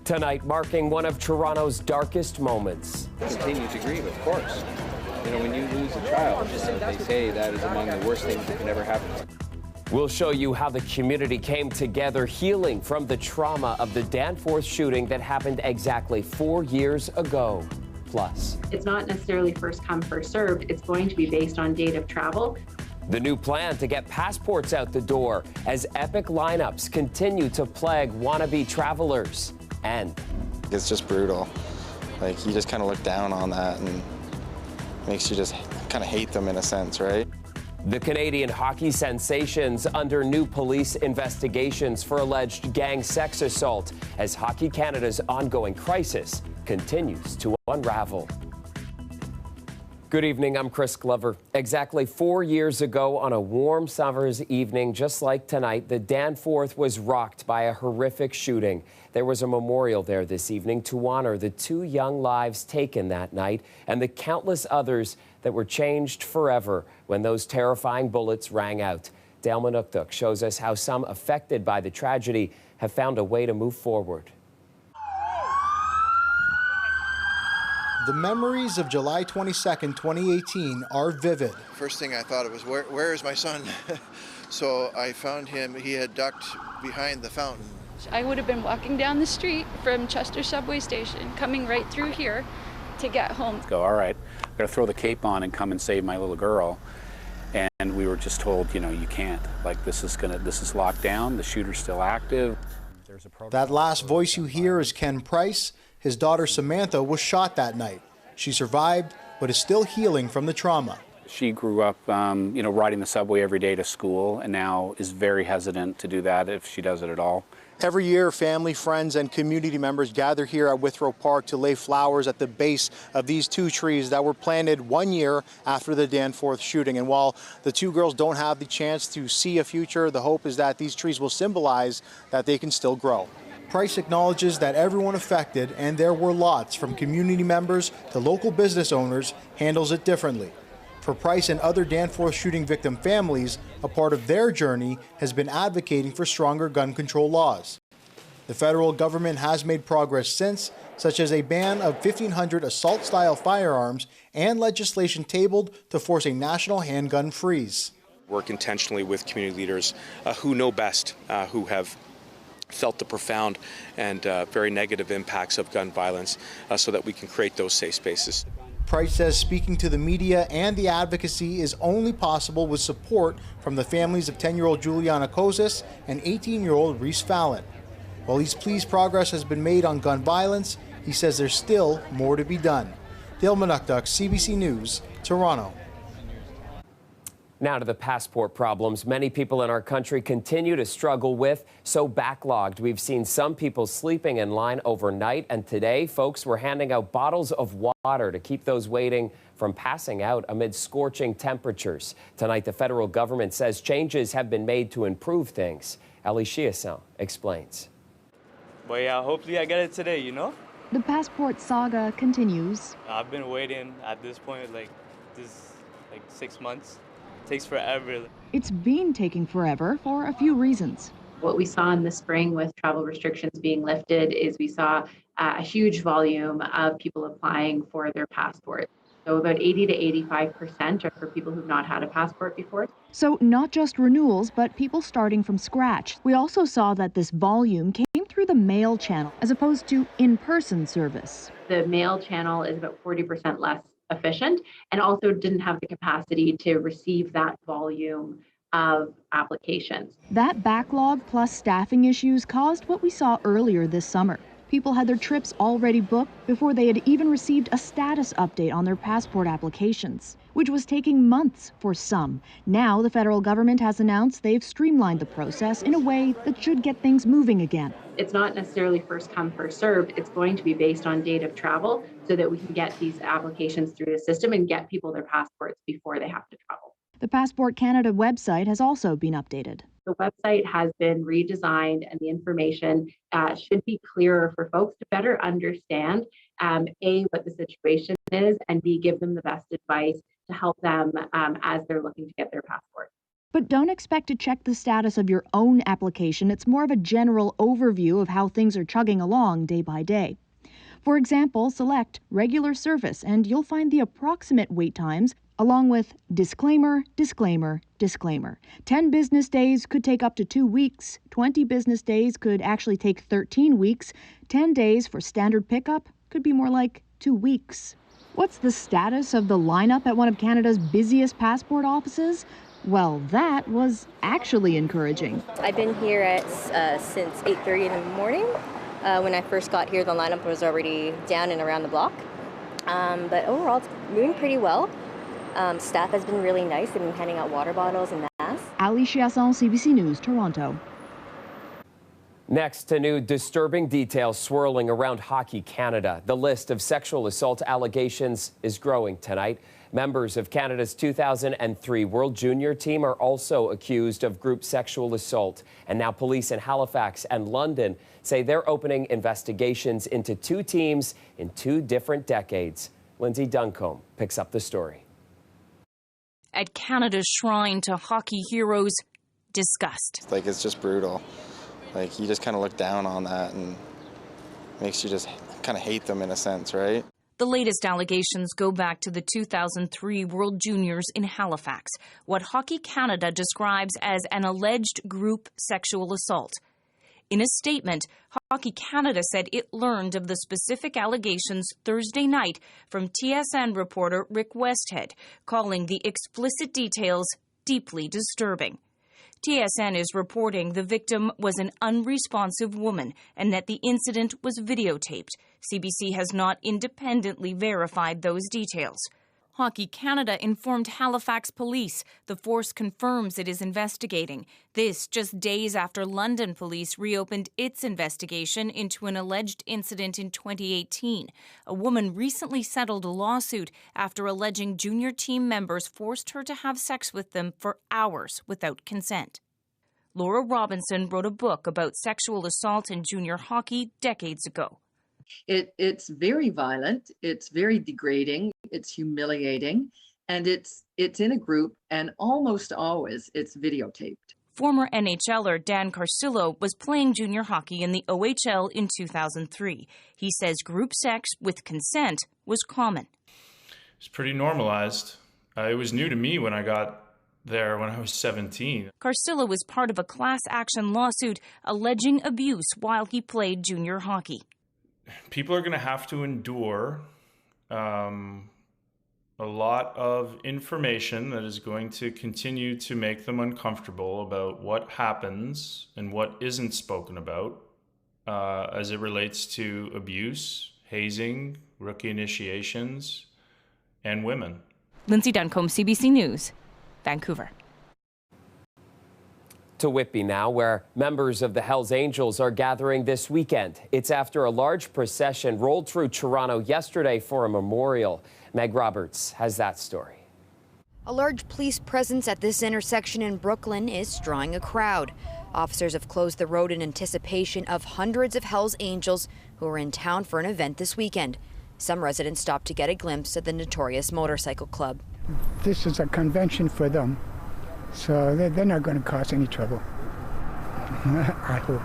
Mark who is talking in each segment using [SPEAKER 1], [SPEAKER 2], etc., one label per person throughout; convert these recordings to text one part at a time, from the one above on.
[SPEAKER 1] Tonight, marking one of Toronto's darkest moments.
[SPEAKER 2] Continue to grieve, of course. You know, when you lose a child, they say that is among the worst things that can ever happen.
[SPEAKER 1] We'll show you how the community came together, healing from the trauma of the Danforth shooting that happened exactly 4 years ago. Plus,
[SPEAKER 3] it's not necessarily first come, first served. It's going to be based on date of travel.
[SPEAKER 1] The new plan to get passports out the door as epic lineups continue to plague wannabe travelers. And
[SPEAKER 4] it's just brutal. Like, you just kind of look down on that and makes you just kind of hate them in a sense, right?
[SPEAKER 1] The Canadian hockey sensations under new police investigations for alleged gang sex assault as Hockey Canada's ongoing crisis continues to unravel. Good evening, I'm Chris Glover. Exactly 4 years ago on a warm summer's evening, just like tonight, the Danforth was rocked by a horrific shooting. There was a memorial there this evening to honor the 2 young lives taken that night and the countless others that were changed forever when those terrifying bullets rang out. Dale Manukduk shows us how some affected by the tragedy have found a way to move forward.
[SPEAKER 5] The memories of July 22nd, 2018 are vivid.
[SPEAKER 6] First thing I thought it was, where is my son? So I found him, he had ducked behind the fountain.
[SPEAKER 7] I would have been walking down the street from Chester subway station, coming right through here to get home.
[SPEAKER 8] Go, all right, I'm gonna throw the cape on and come and save my little girl. And we were just told, you know, you can't. Like, this is locked down, the shooter's still active.
[SPEAKER 5] That last voice you hear is Ken Price. His daughter Samantha was shot that night. She survived, but is still healing from the trauma.
[SPEAKER 8] She grew up, you know, riding the subway every day to school, and now is very hesitant to do that if she does it at all.
[SPEAKER 5] Every year, family, friends, and community members gather here at Withrow Park to lay flowers at the base of these 2 trees that were planted 1 year after the Danforth shooting. And while the 2 girls don't have the chance to see a future, the hope is that these trees will symbolize that they can still grow. Price acknowledges that everyone affected, and there were lots, from community members to local business owners, handles it differently. For Price and other Danforth shooting victim families, a part of their journey has been advocating for stronger gun control laws. The federal government has made progress since, such as a ban of 1,500 assault-style firearms and legislation tabled to force a national handgun freeze.
[SPEAKER 9] Work intentionally with community leaders who know best, who have felt the profound and very negative impacts of gun violence so that we can create those safe spaces.
[SPEAKER 5] Price says speaking to the media and the advocacy is only possible with support from the families of 10-year-old Juliana Kozis and 18-year-old Reese Fallon. While he's pleased progress has been made on gun violence, he says there's still more to be done. Dale Manukduk, CBC News, Toronto.
[SPEAKER 1] Now to the passport problems many people in our country continue to struggle with. So backlogged, we've seen some people sleeping in line overnight, and today folks were handing out bottles of water to keep those waiting from passing out amid scorching temperatures. Tonight, the federal government says changes have been made to improve things. Ali Chiasson explains.
[SPEAKER 10] But yeah, hopefully I get it today, you know?
[SPEAKER 11] The passport saga continues.
[SPEAKER 10] I've been waiting at this point like 6 months. Takes forever.
[SPEAKER 11] It's been taking forever for a few reasons.
[SPEAKER 3] What we saw in the spring with travel restrictions being lifted is we saw a huge volume of people applying for their passport. So about 80 to 85% are for people who've not had a passport before.
[SPEAKER 11] So not just renewals, but people starting from scratch. We also saw that this volume came through the mail channel as opposed to in-person service.
[SPEAKER 3] The mail channel is about 40% less efficient and also didn't have the capacity to receive that volume of applications.
[SPEAKER 11] That backlog plus staffing issues caused what we saw earlier this summer. People had their trips already booked before they had even received a status update on their passport applications, which was taking months for some. Now the federal government has announced they've streamlined the process in a way that should get things moving again.
[SPEAKER 3] It's not necessarily first come, first served. It's going to be based on date of travel so that we can get these applications through the system and get people their passports before they have to travel.
[SPEAKER 11] The Passport Canada website has also been updated.
[SPEAKER 3] The website has been redesigned and the information should be clearer for folks to better understand, A, what the situation is, and B, give them the best advice to help them as they're looking to get their passport.
[SPEAKER 11] But don't expect to check the status of your own application. It's more of a general overview of how things are chugging along day by day. For example, select Regular Service and you'll find the approximate wait times along with disclaimer, disclaimer, disclaimer. 10 business days could take up to 2 weeks. 20 business days could actually take 13 weeks. 10 days for standard pickup could be more like 2 weeks. What's the status of the lineup at one of Canada's busiest passport offices? Well, that was actually encouraging.
[SPEAKER 12] I've been here since 8:30 in the morning. When I first got here, the lineup was already down and around the block. But overall, it's moving pretty well. Staff has been really nice. They've been handing out water bottles and masks.
[SPEAKER 11] Ali Chiasson, CBC News, Toronto.
[SPEAKER 1] Next to new disturbing details swirling around Hockey Canada. The list of sexual assault allegations is growing tonight. Members of Canada's 2003 World Junior team are also accused of group sexual assault. And now police in Halifax and London say they're opening investigations into 2 teams in 2 different decades. Lindsay Duncombe picks up the story.
[SPEAKER 13] At Canada's shrine to hockey heroes, disgust.
[SPEAKER 4] It's just brutal. You just kind of look down on that and makes you just kind of hate them in a sense, right?
[SPEAKER 13] The latest allegations go back to the 2003 World Juniors in Halifax, what Hockey Canada describes as an alleged group sexual assault. In a statement, Hockey Canada said it learned of the specific allegations Thursday night from TSN reporter Rick Westhead, calling the explicit details deeply disturbing. TSN is reporting the victim was an unresponsive woman and that the incident was videotaped. CBC has not independently verified those details. Hockey Canada informed Halifax police. The force confirms it is investigating. This just days after London police reopened its investigation into an alleged incident in 2018. A woman recently settled a lawsuit after alleging junior team members forced her to have sex with them for hours without consent. Laura Robinson wrote a book about sexual assault in junior hockey decades ago.
[SPEAKER 14] It's very violent, it's very degrading, it's humiliating, and it's in a group, and almost always it's videotaped.
[SPEAKER 13] Former NHLer Dan Carcillo was playing junior hockey in the OHL in 2003. He says group sex with consent was common.
[SPEAKER 15] It's pretty normalized. It was new to me when I got there when I was 17.
[SPEAKER 13] Carcillo was part of a class action lawsuit alleging abuse while he played junior hockey.
[SPEAKER 15] People are going to have to endure a lot of information that is going to continue to make them uncomfortable about what happens and what isn't spoken about as it relates to abuse, hazing, rookie initiations, and women.
[SPEAKER 13] Lindsay Duncombe, CBC News, Vancouver.
[SPEAKER 1] To Whitby now, where members of the Hells Angels are gathering this weekend. It's after a large procession rolled through Toronto yesterday for a memorial. Meg Roberts has that story.
[SPEAKER 16] A large police presence at this intersection in Brooklyn is drawing a crowd. Officers have closed the road in anticipation of hundreds of Hells Angels who are in town for an event this weekend. Some residents stopped to get a glimpse of the notorious motorcycle club.
[SPEAKER 17] This is a convention for them. So they're not going to cause any trouble, I hope.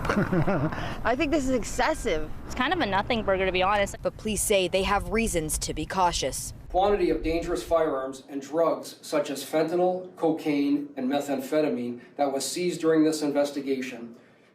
[SPEAKER 18] I think this is excessive. It's kind of a nothing burger, to be honest.
[SPEAKER 16] But police say they have reasons to be cautious.
[SPEAKER 19] Quantity of dangerous firearms and drugs such as fentanyl, cocaine, and methamphetamine that was seized during this investigation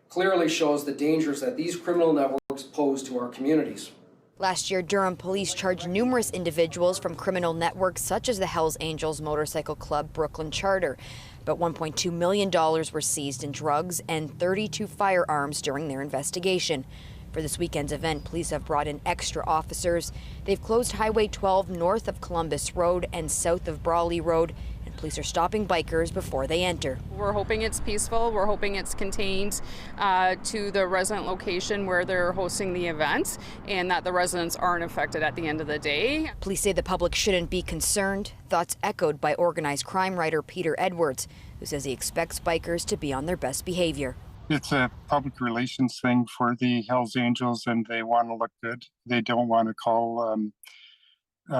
[SPEAKER 19] clearly shows the dangers that these criminal networks pose to our communities.
[SPEAKER 16] Last year, Durham police charged numerous individuals from criminal networks such as the Hells Angels Motorcycle Club Brooklyn Charter. But $1.2 million were seized in drugs and 32 firearms during their investigation. For this weekend's event, police have brought in extra officers. They've closed Highway 12 north of Columbus Road and south of Brawley Road, and police are stopping bikers before they enter.
[SPEAKER 20] We're hoping it's peaceful. We're hoping it's contained to the resident location where they're hosting the event, and that the residents aren't affected at the end of the day.
[SPEAKER 16] Police say the public shouldn't be concerned, thoughts echoed by organized crime writer Peter Edwards, who says he expects bikers to be on their best behavior.
[SPEAKER 21] It's a public relations thing for the Hells Angels, and they want to look good. They don't want to call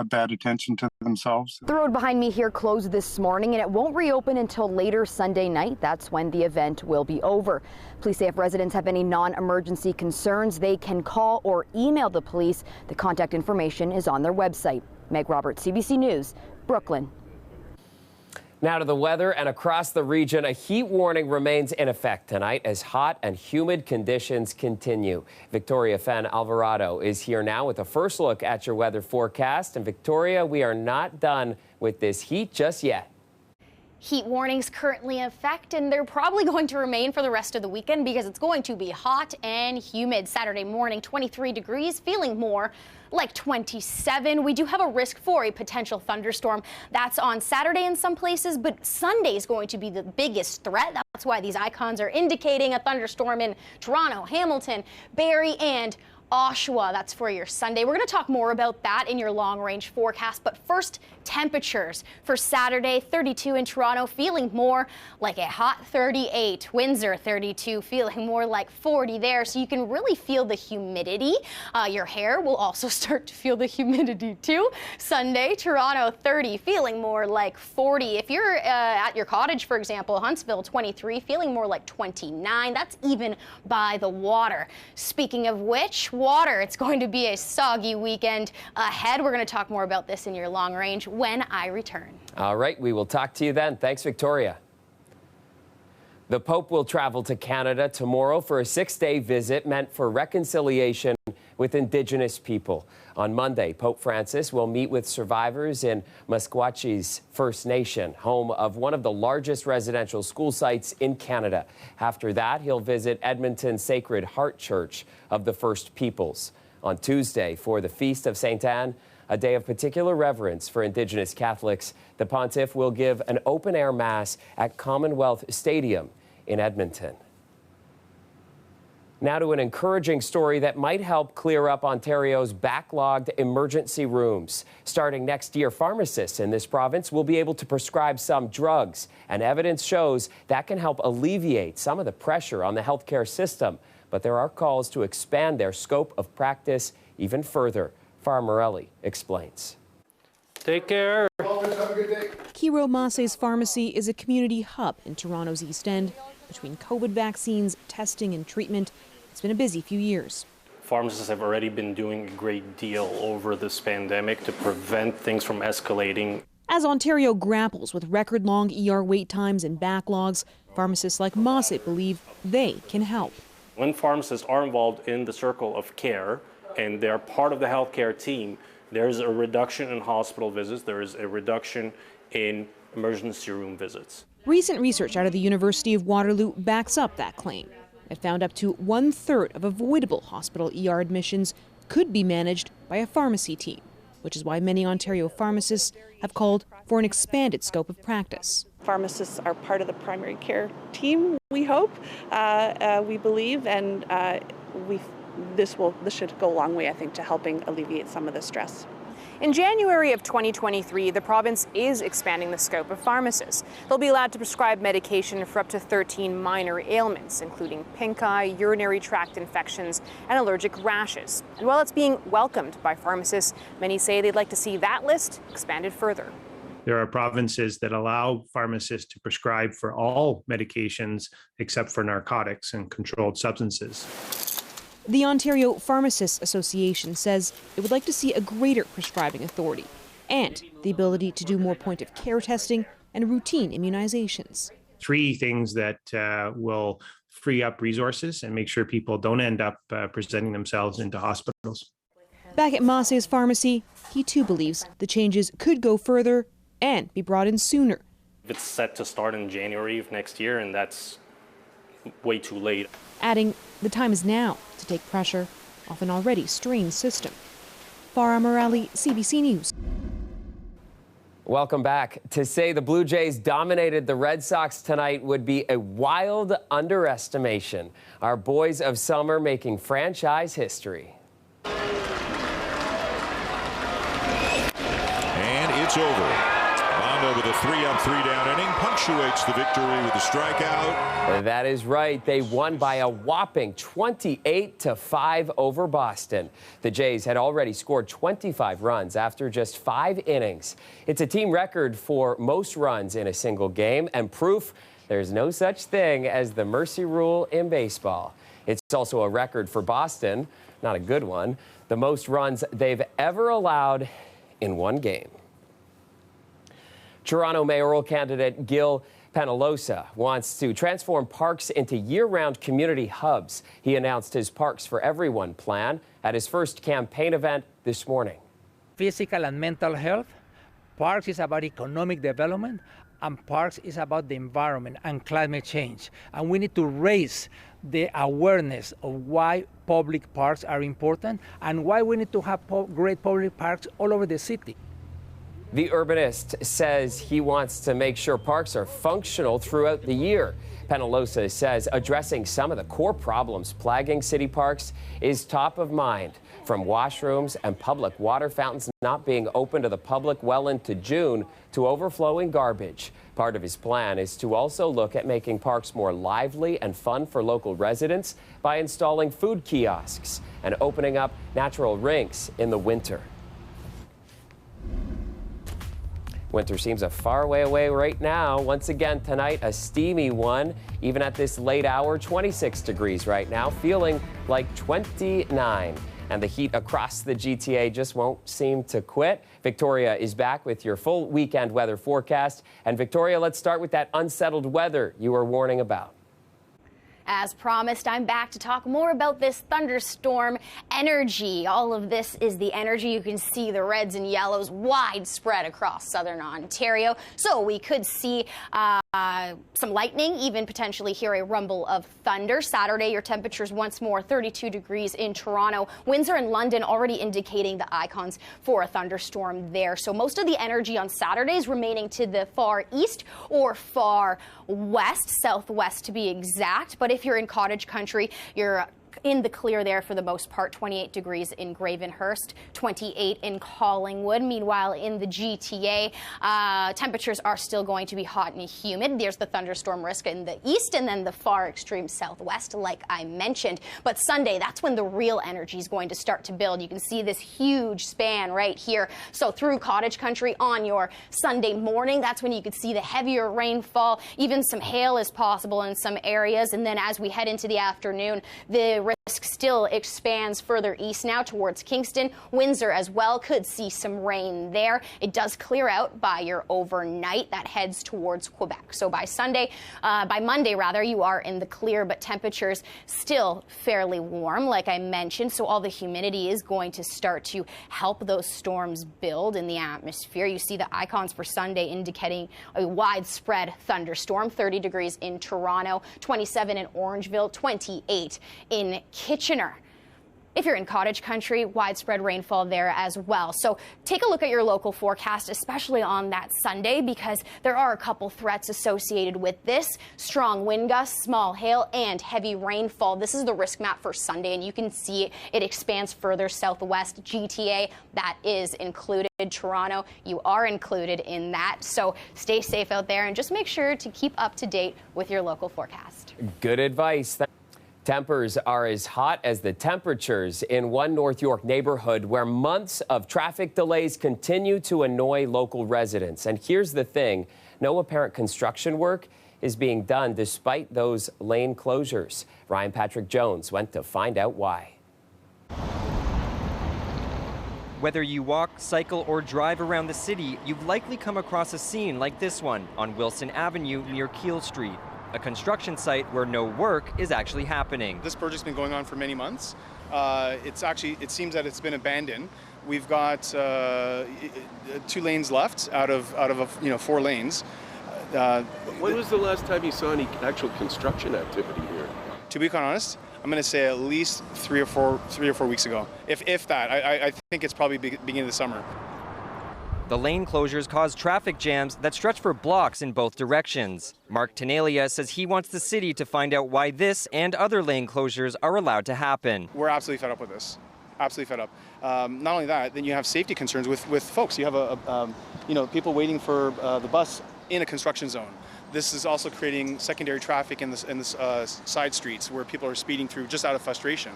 [SPEAKER 21] bad attention to themselves.
[SPEAKER 16] The road behind me here closed this morning, and it won't reopen until later Sunday night. That's when the event will be over. Police say if residents have any non-emergency concerns, they can call or email the police. The contact information is on their website. Meg Roberts, CBC News, Brooklyn.
[SPEAKER 1] Now to the weather, and across the region, a heat warning remains in effect tonight as hot and humid conditions continue. Victoria Fen Alvarado is here now with a first look at your weather forecast. And Victoria, we are not done with this heat just yet.
[SPEAKER 2] Heat warnings currently in effect, and they're probably going to remain for the rest of the weekend because it's going to be hot and humid. Saturday morning, 23 degrees, feeling more like 27. We do have a risk for a potential thunderstorm. That's on Saturday in some places, but Sunday is going to be the biggest threat. That's why these icons are indicating a thunderstorm in Toronto, Hamilton, Barrie, and Oshawa. That's for your Sunday. We're going to talk more about that in your long-range forecast, but first, temperatures for Saturday. 32 in Toronto, feeling more like a hot 38. Windsor 32, feeling more like 40 there, so you can really feel the humidity. Your hair will also start to feel the humidity too. Sunday, Toronto 30, feeling more like 40. If you're at your cottage, for example, Huntsville 23, feeling more like 29. That's even by the water. Speaking of which, water, it's going to be a soggy weekend ahead. We're going to talk more about this in your long range when I return.
[SPEAKER 1] All right, we will talk to you then. Thanks, Victoria. The Pope will travel to Canada tomorrow for a 6-day visit meant for reconciliation with Indigenous people. On Monday, Pope Francis will meet with survivors in Musquatchee's First Nation, home of one of the largest residential school sites in Canada. After that, he'll visit Edmonton's Sacred Heart Church of the First Peoples. On Tuesday, for the Feast of St. Anne, a day of particular reverence for Indigenous Catholics, the Pontiff will give an open-air Mass at Commonwealth Stadium in Edmonton. Now to an encouraging story that might help clear up Ontario's backlogged emergency rooms. Starting next year, pharmacists in this province will be able to prescribe some drugs, and evidence shows that can help alleviate some of the pressure on the healthcare system. But there are calls to expand their scope of practice even further. Farah Morelli explains.
[SPEAKER 22] Take care.
[SPEAKER 23] Kiro Mase's pharmacy is a community hub in Toronto's East End. Between COVID vaccines, testing, and treatment, it's been a busy few years.
[SPEAKER 22] Pharmacists have already been doing a great deal over this pandemic to prevent things from escalating.
[SPEAKER 23] As Ontario grapples with record-long ER wait times and backlogs, pharmacists like Mase believe they can help.
[SPEAKER 22] When pharmacists are involved in the circle of care and they're part of the healthcare team, there's a reduction in hospital visits, there is a reduction in emergency room visits.
[SPEAKER 23] Recent research out of the University of Waterloo backs up that claim. It found up to 1/3 of avoidable hospital ER admissions could be managed by a pharmacy team, which is why many Ontario pharmacists have called for an expanded scope of practice.
[SPEAKER 24] Pharmacists are part of the primary care team, we hope, we believe, and this should go a long way, I think, to helping alleviate some of the stress.
[SPEAKER 25] In January of 2023, the province is expanding the scope of pharmacists. They'll be allowed to prescribe medication for up to 13 minor ailments, including pink eye, urinary tract infections, and allergic rashes. And while it's being welcomed by pharmacists, many say they'd like to see that list expanded further.
[SPEAKER 26] There are provinces that allow pharmacists to prescribe for all medications except for narcotics and controlled substances.
[SPEAKER 23] The Ontario Pharmacists Association says it would like to see a greater prescribing authority and the ability to do more point-of-care testing and routine immunizations.
[SPEAKER 26] 3 things that will free up resources and make sure people don't end up presenting themselves into hospitals.
[SPEAKER 23] Back at Mase's pharmacy, he too believes the changes could go further and be brought in sooner.
[SPEAKER 22] It's set to start in January of next year, and that's way too late.
[SPEAKER 23] Adding, the time is now to take pressure off an already strained system. Farah Morelli, CBC News.
[SPEAKER 1] Welcome back. To say the Blue Jays dominated the Red Sox tonight would be a wild underestimation. Our boys of summer making franchise history.
[SPEAKER 27] And it's over.
[SPEAKER 5] Canada with a 3-up, 3-down inning punctuates the victory with a strikeout.
[SPEAKER 1] That is right. They won by a whopping 28-5 over Boston. The Jays had already scored 25 runs after just 5 innings. It's a team record for most runs in a single game and proof there's no such thing as the mercy rule in baseball. It's also a record for Boston, not a good one, the most runs they've ever allowed in one game. Toronto mayoral candidate Gil Penalosa wants to transform parks into year-round community hubs. He announced his Parks for Everyone plan at his first campaign event this morning.
[SPEAKER 6] Physical and mental health. Parks is about economic development, and parks is about the environment and climate change. And we need to raise the awareness of why public parks are important and why we need to have great public parks all over the city.
[SPEAKER 1] The urbanist says he wants to make sure parks are functional throughout the year. Penalosa says addressing some of the core problems plaguing city parks is top of mind, from washrooms and public water fountains not being open to the public well into June to overflowing garbage. Part of his plan is to also look at making parks more lively and fun for local residents by installing food kiosks and opening up natural rinks in the winter. Winter seems a far way away right now. Once again tonight, a steamy one. Even at this late hour, 26 degrees right now, feeling like 29. And the heat across the GTA just won't seem to quit. Victoria is back with your full weekend weather forecast. And Victoria, let's start with that unsettled weather you were warning about.
[SPEAKER 2] As promised, I'm back to talk more about this thunderstorm energy. All of this is the energy. You can see the reds and yellows widespread across southern Ontario. So we could see some lightning, even potentially hear a rumble of thunder. Saturday, your temperatures once more 32 degrees in Toronto. Windsor and London already indicating the icons for a thunderstorm there. So most of the energy on Saturday is remaining to the far east or far west, southwest to be exact. But if you're in cottage country, you're in the clear there for the most part. 28 degrees in Gravenhurst, 28 in Collingwood. Meanwhile, in the GTA, temperatures are still going to be hot and humid. There's the thunderstorm risk in the east and then the far extreme southwest, like I mentioned. But Sunday, that's when the real energy is going to start to build. You can see this huge span right here. So through cottage country on your Sunday morning, that's when you could see the heavier rainfall. Even some hail is possible in some areas. And then as we head into the afternoon, the risk still expands further east now towards Kingston. Windsor as well could see some rain there. It does clear out by your overnight. That heads towards Quebec. So by Monday rather, you are in the clear, but temperatures still fairly warm, like I mentioned. So all the humidity is going to start to help those storms build in the atmosphere. You see the icons for Sunday indicating a widespread thunderstorm. 30 degrees in Toronto, 27 in Orangeville, 28 in Kitchener. If you're in cottage country, widespread rainfall there as well. So take a look at your local forecast, especially on that Sunday, because there are a couple threats associated with this. Strong wind gusts, small hail, and heavy rainfall. This is the risk map for Sunday, and you can see it expands further southwest. GTA, that is included. Toronto, you are included in that. So stay safe out there and just make sure to keep up to date with your local forecast.
[SPEAKER 1] Good advice. Tempers are as hot as the temperatures in one North York neighborhood where months of traffic delays continue to annoy local residents. And here's the thing, no apparent construction work is being done despite those lane closures. Ryan Patrick Jones went to find out why.
[SPEAKER 7] Whether you walk, cycle, or drive around the city, you've likely come across a scene like this one on Wilson Avenue near Keele Street, a construction site where no work is actually happening.
[SPEAKER 8] This project's been going on for many months. It seems that it's been abandoned. We've got 2 lanes left out of 4 lanes.
[SPEAKER 9] When was the last time you saw any actual construction activity here?
[SPEAKER 8] To be quite honest, I'm going to say at least 3 or 4 weeks ago, if that. I think it's probably beginning of the summer.
[SPEAKER 7] The lane closures cause traffic jams that stretch for blocks in both directions. Mark Tenalia says he wants the city to find out why this and other lane closures are allowed to happen.
[SPEAKER 8] We're absolutely fed up with this. absolutely fed up. Not only that, then you have safety concerns with folks. You have people waiting for the bus in a construction zone. This is also creating secondary traffic in the side streets where people are speeding through just out of frustration.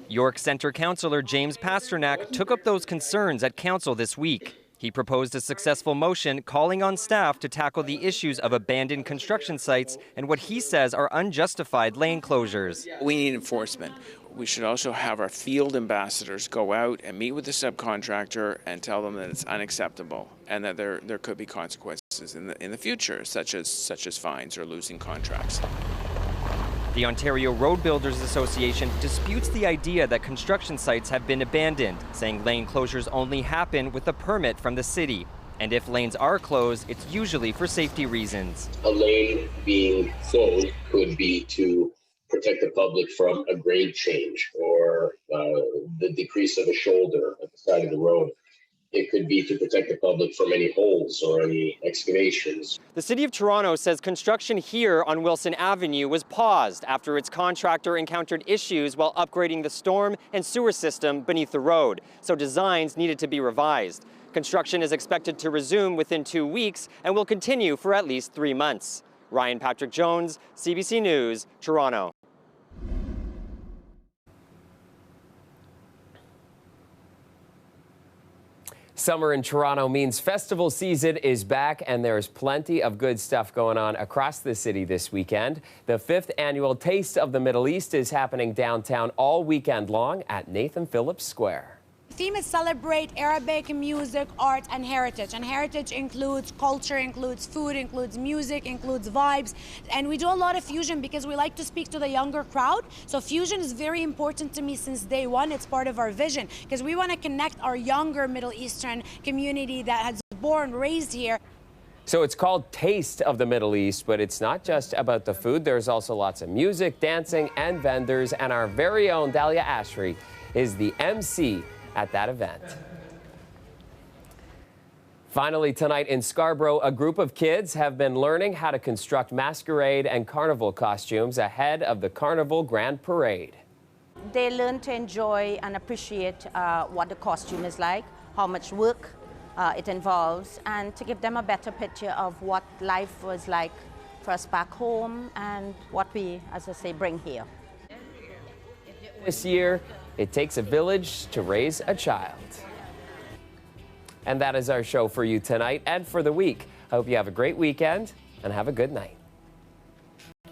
[SPEAKER 7] York Centre Councillor James Pasternak took up those concerns at council this week. He proposed a successful motion calling on staff to tackle the issues of abandoned construction sites and what he says are unjustified lane closures.
[SPEAKER 3] We need enforcement. We should also have our field ambassadors go out and meet with the subcontractor and tell them that it's unacceptable and that there could be consequences in the future, such as fines or losing contracts.
[SPEAKER 7] The Ontario Road Builders Association disputes the idea that construction sites have been abandoned, saying lane closures only happen with a permit from the city. And if lanes are closed, it's usually for safety reasons.
[SPEAKER 4] A lane being closed could be to protect the public from a grade change or the decrease of a shoulder at the side of the road. It could be to protect the public from any holes or any excavations.
[SPEAKER 7] The City of Toronto says construction here on Wilson Avenue was paused after its contractor encountered issues while upgrading the storm and sewer system beneath the road, so designs needed to be revised. Construction is expected to resume within 2 weeks and will continue for at least 3 months. Ryan Patrick Jones, CBC News, Toronto.
[SPEAKER 1] Summer in Toronto means festival season is back, and there's plenty of good stuff going on across the city this weekend. The 5th annual Taste of the Middle East is happening downtown all weekend long at Nathan Phillips Square.
[SPEAKER 10] The theme is celebrate Arabic music, art, and heritage. And heritage includes culture, includes food, includes music, includes vibes. And we do a lot of fusion because we like to speak to the younger crowd. So fusion is very important to me since day one. It's part of our vision because we want to connect our younger Middle Eastern community that has born, raised here.
[SPEAKER 1] So it's called Taste of the Middle East, but it's not just about the food. There's also lots of music, dancing, and vendors. And our very own Dahlia Ashry is the MC at that event. Finally tonight in Scarborough, a group of kids have been learning how to construct masquerade and carnival costumes ahead of the Carnival Grand Parade.
[SPEAKER 11] They learn to enjoy and appreciate what the costume is like, how much work it involves, and to give them a better picture of what life was like for us back home and what we, as I say, bring here.
[SPEAKER 1] This year, it takes a village to raise a child. And that is our show for you tonight and for the week. I hope you have a great weekend and have a good night.